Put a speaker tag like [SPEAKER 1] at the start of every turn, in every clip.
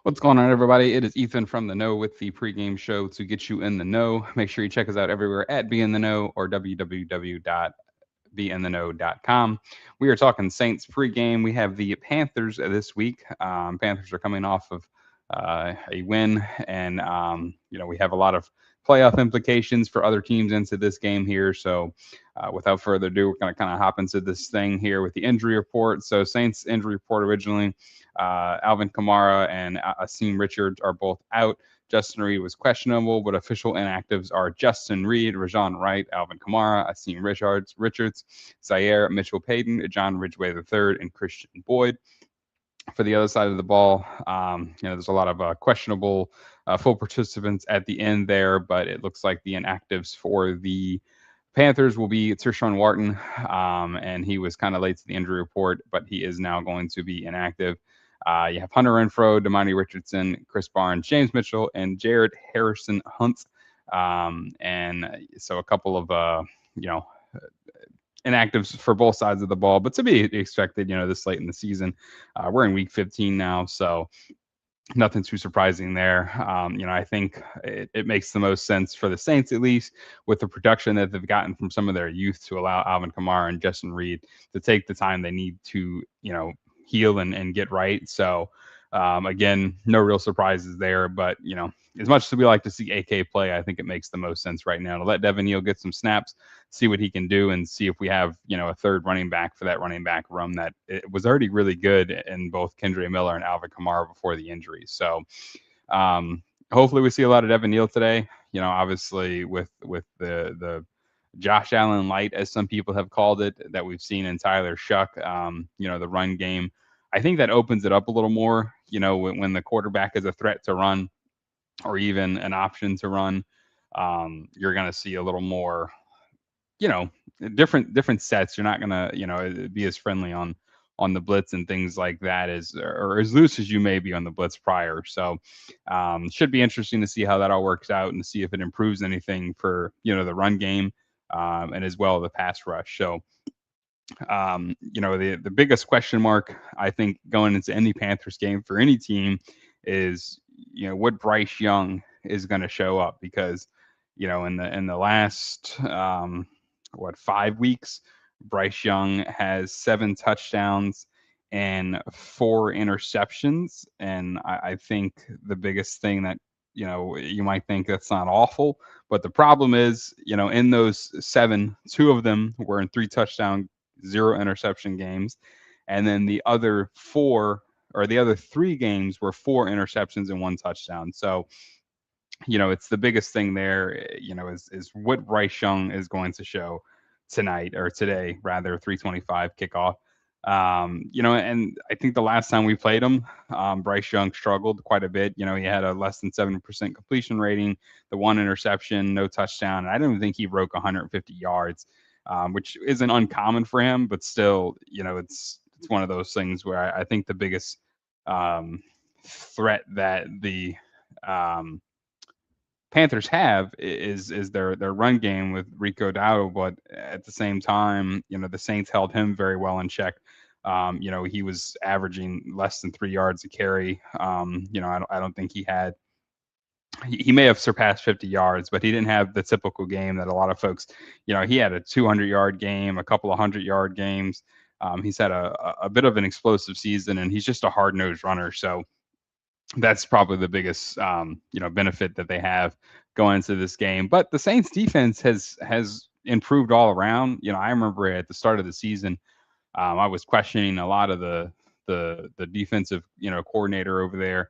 [SPEAKER 1] What's going on, everybody? It is Ethan from the Know with the pregame show to get you in the know. Make sure you check us out everywhere at Be in the Know or www.beintheknow.com. We are talking Saints pregame. We have the Panthers this week. Panthers are coming off of a win, and we have a lot of playoff implications for other teams into this game here. So, without further ado, we're going to kind of hop into this thing here with the injury report. So, Saints injury report originally. Alvin Kamara and Asim Richards are both out. Justin Reed was questionable, but official inactives are Justin Reed, Rajon Wright, Alvin Kamara, Asim Richards, Zaire Mitchell Payton, John Ridgway III, and Christian Boyd. For the other side of the ball, there's a lot of questionable full participants at the end there, but it looks like the inactives for the Panthers will be Tershawn Wharton, and he was kind of late to the injury report, but he is now going to be inactive. You have Hunter Renfrow, Damani Richardson, Chris Barnes, James Mitchell, and Jared Harrison Hunt. And so a couple of, inactives for both sides of the ball, but to be expected, this late in the season. We're in week 15 now, so nothing too surprising there. I think it makes the most sense for the Saints, at least with the production that they've gotten from some of their youth, to allow Alvin Kamara and Justin Reed to take the time they need to, heal and get right. So, again, no real surprises there, but, as much as we like to see AK play, I think it makes the most sense right now to let Devin Neal get some snaps, see what he can do, and see if we have, a third running back for that running back room that it was already really good in both Kendre Miller and Alvin Kamara before the injuries. So hopefully we see a lot of Devin Neal today. Obviously with the Josh Allen light, as some people have called it, that we've seen in Tyler Shuck, the run game. I think that opens it up a little more, when the quarterback is a threat to run or even an option to run. You're going to see a little more, different sets. You're not going to, be as friendly on the blitz and things like that or as loose as you may be on the blitz prior. So should be interesting to see how that all works out and to see if it improves anything for, the run game and as well the pass rush. So, the biggest question mark, I think, going into any Panthers game for any team is, what Bryce Young is going to show up, because, in the last 5 weeks, Bryce Young has 7 touchdowns and 4 interceptions. And I think the biggest thing that, you might think that's not awful, but the problem is, in those 7, 2 of them were in 3 touchdown, 0 interception games. And then the other 3 games were 4 interceptions and 1 touchdown. So, it's the biggest thing there, is what Bryce Young is going to show tonight, or today, rather, 3:25 kickoff. And I think the last time we played him, Bryce Young struggled quite a bit. He had a less than 7% completion rating, the 1 interception, no touchdown. And I don't even think he broke 150 yards, which isn't uncommon for him, but still, it's one of those things where I think the biggest threat that the Panthers have is their run game with Rico Dowdle, but at the same time, the Saints held him very well in check. He was averaging less than 3 yards a carry. I don't think he had. He may have surpassed 50 yards, but he didn't have the typical game that a lot of folks. He had a 200-yard game, a couple of 100-yard games. He's had a bit of an explosive season, and he's just a hard-nosed runner. So that's probably the biggest benefit that they have going into this game. But the Saints defense has improved all around. I remember at the start of the season, I was questioning a lot of the defensive coordinator over there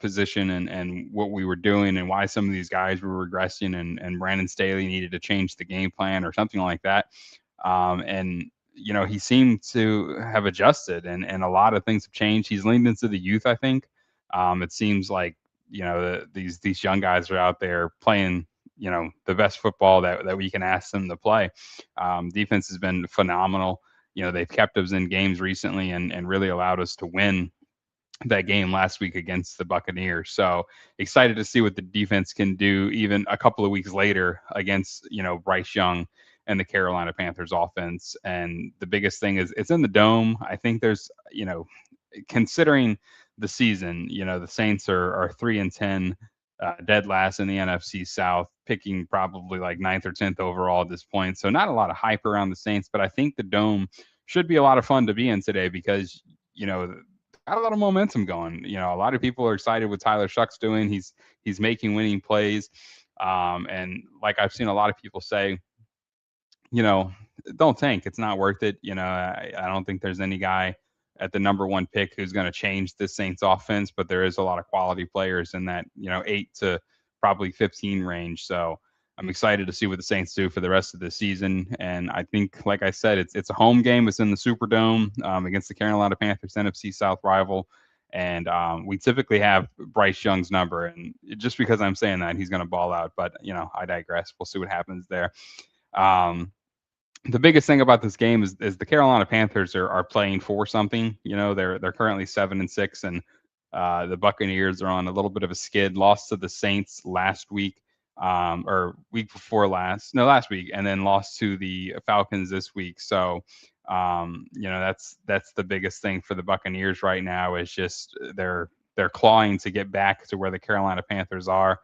[SPEAKER 1] position and what we were doing and why some of these guys were regressing, and Brandon Staley needed to change the game plan or something like that. And he seemed to have adjusted, and a lot of things have changed. He's leaned into the youth, I think. It seems like these young guys are out there playing the best football that we can ask them to play. Defense has been phenomenal. They've kept us in games recently and really allowed us to win that game last week against the Buccaneers. So excited to see what the defense can do even a couple of weeks later against Bryce Young and the Carolina Panthers offense. And the biggest thing is it's in the dome. I think there's considering the season. The Saints are 3-10, dead last in the NFC South, picking probably like ninth or 10th overall at this point. So not a lot of hype around the Saints, but I think the Dome should be a lot of fun to be in today because got a lot of momentum going. A lot of people are excited with Tyler Shucks doing. He's making winning plays, and like I've seen a lot of people say, you know, don't tank. It's not worth it. I don't think there's any guy at the number one pick who's going to change the Saints offense, but there is a lot of quality players in that, 8 to probably 15 range. So I'm excited to see what the Saints do for the rest of the season. And I think, like I said, it's a home game. It's in the Superdome against the Carolina Panthers, NFC South rival. And we typically have Bryce Young's number. And just because I'm saying that, he's going to ball out. But, I digress. We'll see what happens there. The biggest thing about this game is the Carolina Panthers are playing for something. They're currently 7-6, and the Buccaneers are on a little bit of a skid. Lost to the Saints last week, or week before last, no, last week, and then lost to the Falcons this week. So, that's the biggest thing for the Buccaneers right now is just they're clawing to get back to where the Carolina Panthers are.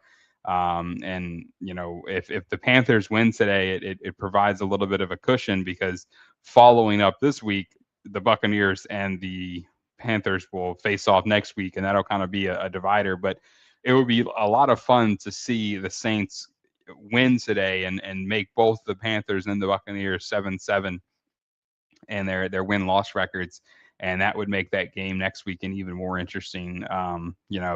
[SPEAKER 1] And if the Panthers win today, it provides a little bit of a cushion because following up this week, the Buccaneers and the Panthers will face off next week, and that'll kind of be a divider. But it would be a lot of fun to see the Saints win today and make both the Panthers and the Buccaneers 7-7 and their win-loss records. And that would make that game next weekend even more interesting,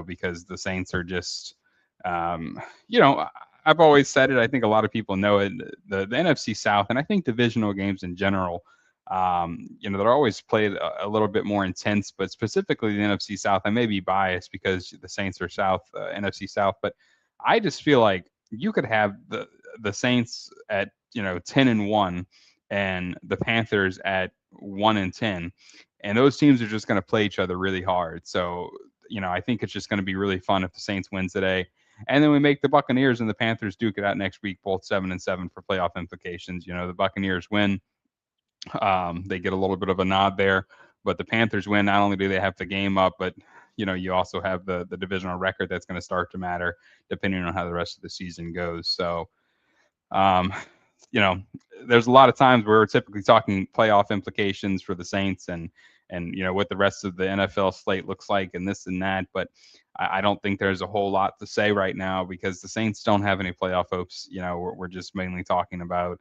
[SPEAKER 1] because the Saints are just I've always said it. I think a lot of people know it. The NFC South, and I think divisional games in general, they're always played a little bit more intense. But specifically the NFC South, I may be biased because the Saints are South, NFC South. But I just feel like you could have the Saints at 10-1, and the Panthers at 1-10, and those teams are just going to play each other really hard. So I think it's just going to be really fun if the Saints win today. And then we make the Buccaneers and the Panthers duke it out next week, both 7-7 for playoff implications. The Buccaneers win. They get a little bit of a nod there, but the Panthers win. Not only do they have the game up, but you also have the divisional record that's going to start to matter depending on how the rest of the season goes. So, there's a lot of times where we're typically talking playoff implications for the Saints and what the rest of the NFL slate looks like and this and that. But I don't think there's a whole lot to say right now because the Saints don't have any playoff hopes. We're just mainly talking about,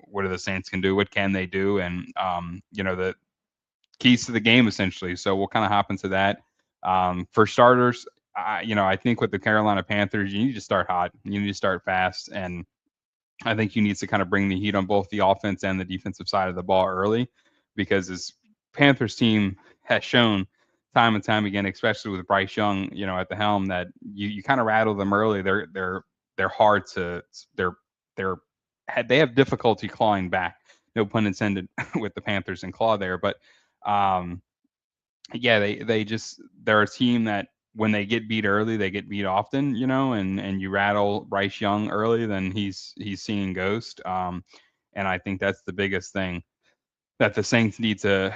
[SPEAKER 1] what do the Saints can do? What can they do? And, the keys to the game essentially. So we'll kind of hop into that. For starters, I think with the Carolina Panthers, you need to start hot. You need to start fast. And I think you need to kind of bring the heat on both the offense and the defensive side of the ball early because this Panthers team has shown time and time again, especially with Bryce Young, at the helm, that you kind of rattle them early. They're hard to they have difficulty clawing back. No pun intended with the Panthers and claw there, but they're a team that when they get beat early, they get beat often, and you rattle Bryce Young early, then he's seeing ghost. And I think that's the biggest thing that the Saints need to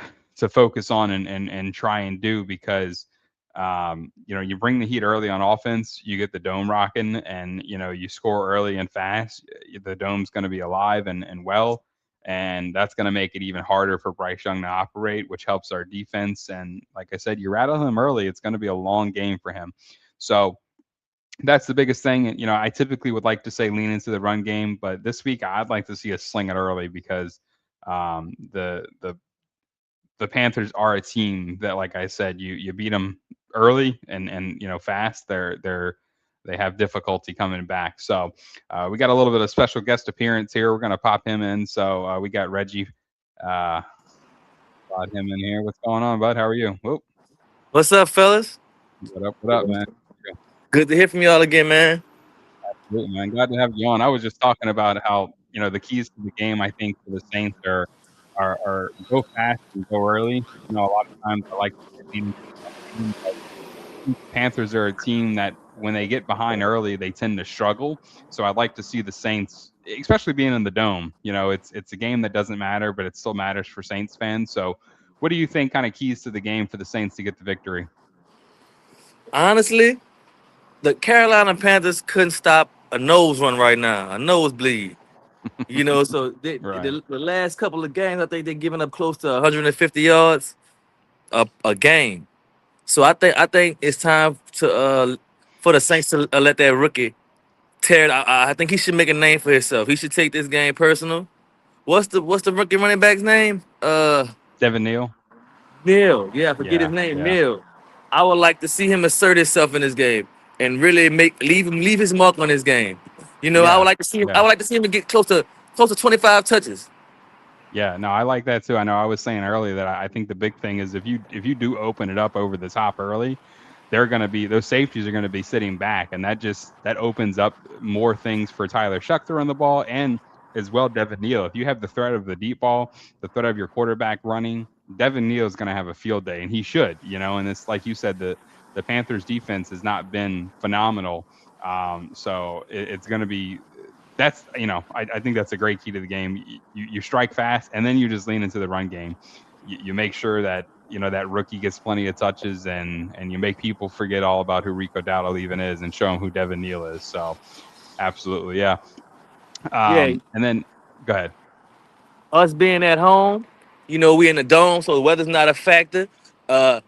[SPEAKER 1] focus on and try and do because you bring the heat early on offense, you get the dome rocking, and you score early and fast. The dome's going to be alive and well, and that's going to make it even harder for Bryce Young to operate, which helps our defense. And like I said, you rattle him early, it's going to be a long game for him. So that's the biggest thing. And I typically would like to say lean into the run game, but this week I'd like to see us sling it early because the Panthers are a team that, like I said, you beat them early and fast. They have difficulty coming back. So we got a little bit of special guest appearance here. We're gonna pop him in. So we got Reggie. Got him in here. What's going on, bud? How are you? Whoop.
[SPEAKER 2] What's up, fellas?
[SPEAKER 1] What up, man?
[SPEAKER 2] Good to hear from y'all again, man.
[SPEAKER 1] Absolutely, man. Glad to have you on. I was just talking about how the keys to the game. I think for the Saints are go fast and go early. A lot of times I like to Panthers are a team that when they get behind early, they tend to struggle. So I'd like to see the Saints, especially being in the dome. It's a game that doesn't matter, but it still matters for Saints fans. So what do you think kind of keys to the game for the Saints to get the victory?
[SPEAKER 2] Honestly, the Carolina Panthers couldn't stop a nose run right now, a nosebleed. So
[SPEAKER 1] Right.
[SPEAKER 2] the last couple of games, I think they're giving up close to 150 yards a game. So I think it's time to for the Saints to let that rookie tear it. I think he should make a name for himself. He should take this game personal. What's the rookie running back's name?
[SPEAKER 1] Devin Neal.
[SPEAKER 2] Neil. Yeah, I forget his
[SPEAKER 1] Yeah.
[SPEAKER 2] name.
[SPEAKER 1] Yeah.
[SPEAKER 2] Neil. I would like to see him assert himself in this game and really leave his mark on this game. I would
[SPEAKER 1] Yeah.
[SPEAKER 2] like to see him. I
[SPEAKER 1] Yeah.
[SPEAKER 2] would like to see him get close to 25 touches.
[SPEAKER 1] Yeah, no, I like that too. I know I was saying earlier that I think the big thing is if you do open it up over the top early, they're going to be those safeties are going to be sitting back, and that opens up more things for Tyler Shuck to run the ball and as well Devin Neal. If you have the threat of the deep ball, the threat of your quarterback running, Devin Neal is going to have a field day, and he should. And it's like you said, the Panthers defense has not been phenomenal. So it's going to be that's I think that's a great key to the game. You strike fast and then you just lean into the run game. You make sure that that rookie gets plenty of touches and you make people forget all about who Rico Dowdle even is and show them who Devin Neal is. So absolutely, yeah.
[SPEAKER 2] Yeah,
[SPEAKER 1] And then go ahead.
[SPEAKER 2] us being at home, we in the dome, so the weather's not a factor. Uh,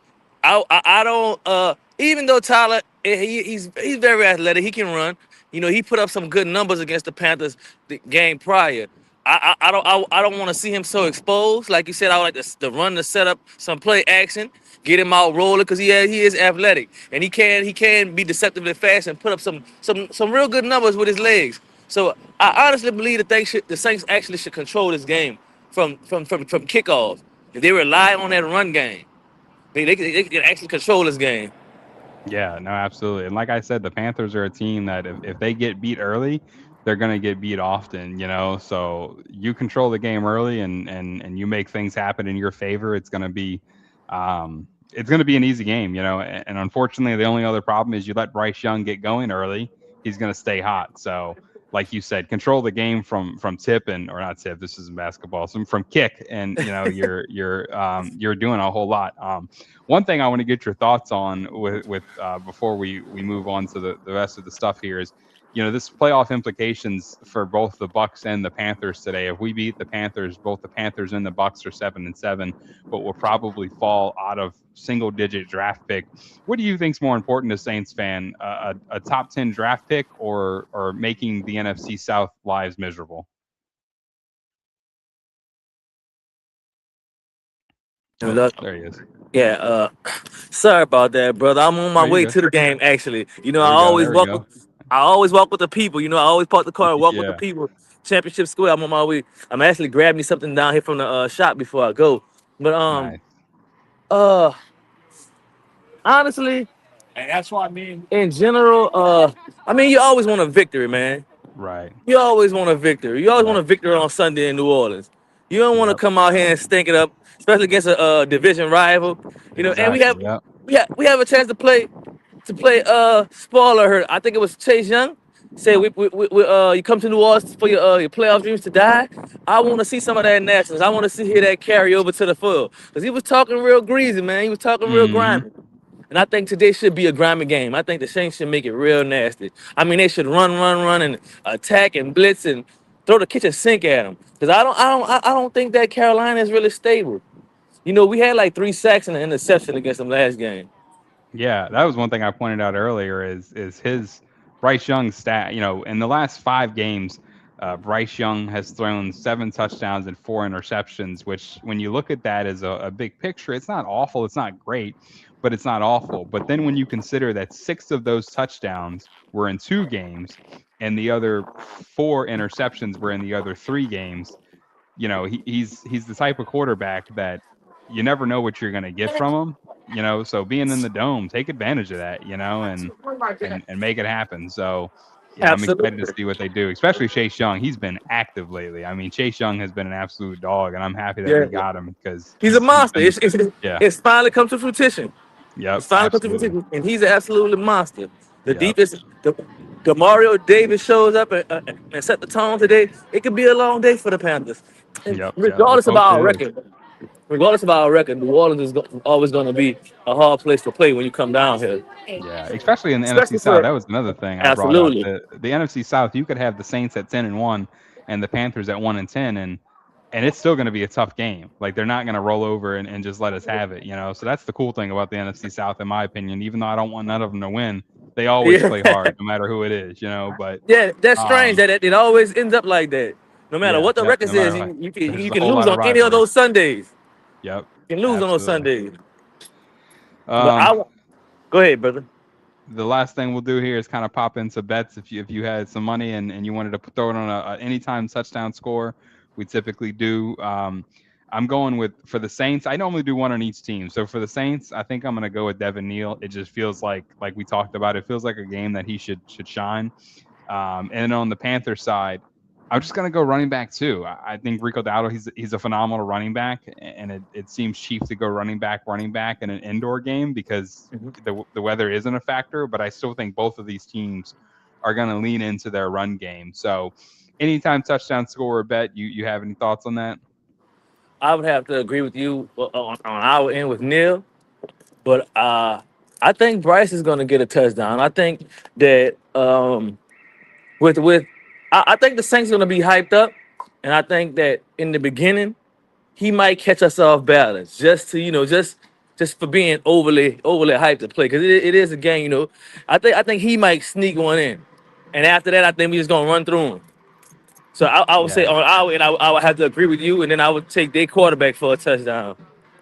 [SPEAKER 2] I don't. Even though Tyler, he's very athletic, he can run. He put up some good numbers against the Panthers the game prior. I don't want to see him so exposed. Like you said, I would like to run to set up some play action, get him out rolling because he is athletic and he can be deceptively fast and put up some real good numbers with his legs. So I honestly believe that the Saints actually should control this game from kickoff. If they rely on that run game, they can actually control this game.
[SPEAKER 1] Yeah, no, absolutely. And like I said, the Panthers are a team that if they get beat early, they're going to get beat often. So you control the game early and you make things happen in your favor. It's going to be an easy game. And unfortunately, the only other problem is you let Bryce Young get going early, he's going to stay hot. So like you said, control the game from tip and or not tip. This isn't basketball. So from kick, and you're doing a whole lot. One thing I want to get your thoughts on with before we move on to the rest of the stuff here is, this playoff implications for both the Bucks and the Panthers today. If we beat the Panthers, both the Panthers and the Bucks are 7-7, but will probably fall out of single digit draft pick. What do you think's more important to Saints fan, a top 10 draft pick or making the NFC South lives miserable? Oh,
[SPEAKER 2] Look,
[SPEAKER 1] there he is.
[SPEAKER 2] yeah, sorry about that, brother. I'm on my
[SPEAKER 1] Oh, you're
[SPEAKER 2] way
[SPEAKER 1] good.
[SPEAKER 2] to the game. Actually,
[SPEAKER 1] There we go. There we go.
[SPEAKER 2] I always walk with the people. I always park the car and walk with the
[SPEAKER 1] Yeah.
[SPEAKER 2] people. Championship Square. I'm on my way. I'm actually grabbing me something down here from the shop before I go. But
[SPEAKER 1] Nice.
[SPEAKER 2] uh, honestly, in general, you always want a victory, man.
[SPEAKER 1] Right.
[SPEAKER 2] You always want a victory. You always want
[SPEAKER 1] Yep.
[SPEAKER 2] a victory on Sunday in New Orleans. You don't want to
[SPEAKER 1] Yep.
[SPEAKER 2] come out here and stink it up, especially against a division rival. And we
[SPEAKER 1] Exactly.
[SPEAKER 2] have
[SPEAKER 1] Yep.
[SPEAKER 2] we have a chance to play spoiler alert. I think it was Chase Young said you come to New Orleans for your playoff dreams to die. I want to see some of that Nationals. I want to hear that carry over to the field because he was talking real greasy, man. He was talking real
[SPEAKER 1] Mm-hmm.
[SPEAKER 2] grimy. And I think today should be a grimy game. I think the Saints should make it real nasty. They should run, and attack and blitz and throw the kitchen sink at them. Because I don't think that Carolina is really stable. We had like 3 sacks and an interception against them last game.
[SPEAKER 1] Yeah, that was one thing I pointed out earlier is his Bryce Young's stat. In the last 5 games, Bryce Young has thrown 7 touchdowns and 4 interceptions. Which, when you look at that as a big picture, it's not awful. It's not great, but it's not awful. But then when you consider that 6 of those touchdowns were in 2 games, and the other 4 interceptions were in the other 3 games, he's the type of quarterback that you never know what you're going to get from him. So being in the dome, take advantage of that, and make it happen. So I'm excited to
[SPEAKER 2] Absolutely.
[SPEAKER 1] see what they do, especially Chase Young. He's been active lately. Chase Young has been an absolute dog, and I'm happy that
[SPEAKER 2] Yeah.
[SPEAKER 1] we got him because
[SPEAKER 2] He's a
[SPEAKER 1] he's
[SPEAKER 2] monster.
[SPEAKER 1] been, yeah,
[SPEAKER 2] It's finally come to fruition.
[SPEAKER 1] yep,
[SPEAKER 2] It's finally come to
[SPEAKER 1] absolutely,
[SPEAKER 2] fruition. And he's an absolutely monster. The
[SPEAKER 1] yep,
[SPEAKER 2] deepest, the Mario Davis shows up and set the tone today. It could be a long day for the Panthers. And
[SPEAKER 1] yep, yep. Let's
[SPEAKER 2] regardless of
[SPEAKER 1] hope it
[SPEAKER 2] our
[SPEAKER 1] is.
[SPEAKER 2] record, regardless of our record, New Orleans is always going to be a hard place to play when you come down here,
[SPEAKER 1] Yeah, especially in the NFC
[SPEAKER 2] especially
[SPEAKER 1] South.
[SPEAKER 2] for
[SPEAKER 1] That was another thing I brought up.
[SPEAKER 2] absolutely.
[SPEAKER 1] The NFC South, you could have the Saints at 10-1 and the Panthers at 1-10, and it's still going to be a tough game. Like they're not going to roll over and just let us have it, you know. So that's the cool thing about the NFC South, in my opinion. Even though I don't want none of them to win, they always
[SPEAKER 2] Yeah,
[SPEAKER 1] play hard, no matter who it is, you know. But
[SPEAKER 2] yeah, that's strange
[SPEAKER 1] um,
[SPEAKER 2] that it always ends up like that. No matter
[SPEAKER 1] yeah,
[SPEAKER 2] what the
[SPEAKER 1] yep.
[SPEAKER 2] record
[SPEAKER 1] No
[SPEAKER 2] is,
[SPEAKER 1] matter what,
[SPEAKER 2] you
[SPEAKER 1] there's a
[SPEAKER 2] can
[SPEAKER 1] whole
[SPEAKER 2] lose
[SPEAKER 1] lot of
[SPEAKER 2] on any of
[SPEAKER 1] rivalry.
[SPEAKER 2] those Sundays.
[SPEAKER 1] Yep,
[SPEAKER 2] You can lose on those
[SPEAKER 1] absolutely.
[SPEAKER 2] Sundays. But
[SPEAKER 1] Um,
[SPEAKER 2] go ahead, brother.
[SPEAKER 1] the last thing we'll do here is kind of pop into bets. If you had some money and you wanted to throw it on a anytime touchdown score, we typically do. I'm going with for the Saints. I normally do one on each team. So for the Saints, I think I'm going to go with Devin Neal. It just feels like we talked about. It feels like a game that he should shine. And on the Panther side, I'm just gonna go running back too. I think Rico Dowdle, he's a phenomenal running back, and it seems cheap to go running back in an indoor game because
[SPEAKER 2] Mhm.
[SPEAKER 1] the weather isn't a factor. But I still think both of these teams are gonna lean into their run game. So anytime touchdown score bet, you have any thoughts on that?
[SPEAKER 2] I would have to agree with you on our end with Neil, but I think Bryce is going to get a touchdown. I think that with I think the Saints are going to be hyped up, and I think that in the beginning he might catch us off balance just to just for being overly hyped to play because it is a game. I think he might sneak one in, and after that I think we just gonna run through him. So I would say
[SPEAKER 1] Yeah.
[SPEAKER 2] on our end I would have to agree with you, and then I would take their quarterback for a touchdown.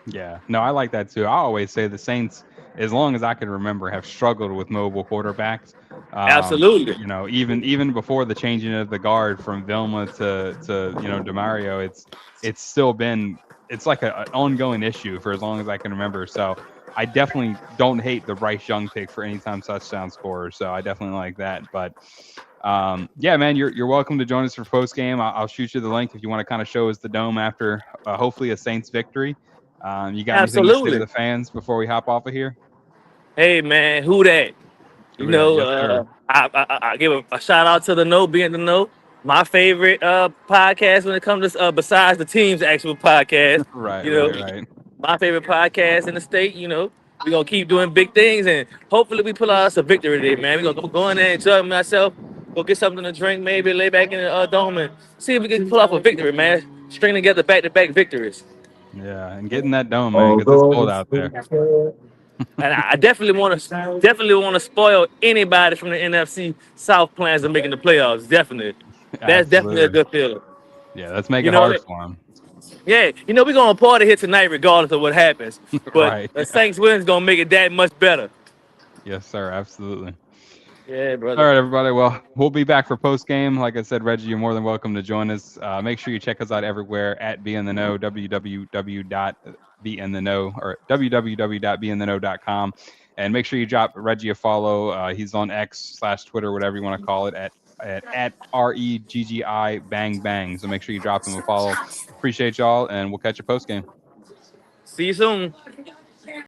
[SPEAKER 1] Yeah, no, I like that too. I always say the Saints, as long as I can remember, have struggled with mobile quarterbacks.
[SPEAKER 2] Absolutely.
[SPEAKER 1] Even before the changing of the guard from Vilma to Demario, it's still been it's like an ongoing issue for as long as I can remember. So I definitely don't hate the Bryce Young pick for anytime touchdown scorer. So I definitely like that. But yeah, man, you're welcome to join us for post game. I'll shoot you the link if you want to kind of show us the dome after hopefully a Saints victory. You got anything to say to
[SPEAKER 2] Absolutely.
[SPEAKER 1] the fans before we hop off of here?
[SPEAKER 2] Hey man, who that?
[SPEAKER 1] Yes, sir.
[SPEAKER 2] I give a shout out to the Know, being the Know. My favorite podcast when it comes to besides the team's actual podcast.
[SPEAKER 1] Right,
[SPEAKER 2] You
[SPEAKER 1] right,
[SPEAKER 2] know,
[SPEAKER 1] right.
[SPEAKER 2] my favorite podcast in the state. We're gonna keep doing big things and hopefully we pull out us a victory today, man. We're gonna go in there, enjoy myself, go get something to drink, maybe lay back in the dome and see if we can pull off a victory, man. String together back-to-back victories.
[SPEAKER 1] Yeah, and getting that dome, man, because it's cold out there.
[SPEAKER 2] And I definitely want to spoil anybody from the NFC South plans of making the playoffs. Definitely, that's definitely a
[SPEAKER 1] Absolutely.
[SPEAKER 2] good feeling.
[SPEAKER 1] Yeah, let's make
[SPEAKER 2] You
[SPEAKER 1] it
[SPEAKER 2] know,
[SPEAKER 1] hard for them.
[SPEAKER 2] yeah, we're gonna party here tonight regardless of what happens. But
[SPEAKER 1] Right.
[SPEAKER 2] the Saints win's gonna make it that much better.
[SPEAKER 1] Yes, sir. Absolutely.
[SPEAKER 2] Yeah,
[SPEAKER 1] All
[SPEAKER 2] brother.
[SPEAKER 1] right, everybody. Well, we'll be back for post game. Like I said, Reggie, you're more than welcome to join us. Make sure you check us out everywhere at Be in the Know, www.beintheknow or www.beintheknow.com. And make sure you drop Reggie a follow. He's on X/Twitter, whatever you want to call it, at REGGI Bang Bang. So make sure you drop him a follow. Appreciate y'all, and we'll catch you post game.
[SPEAKER 2] See you soon.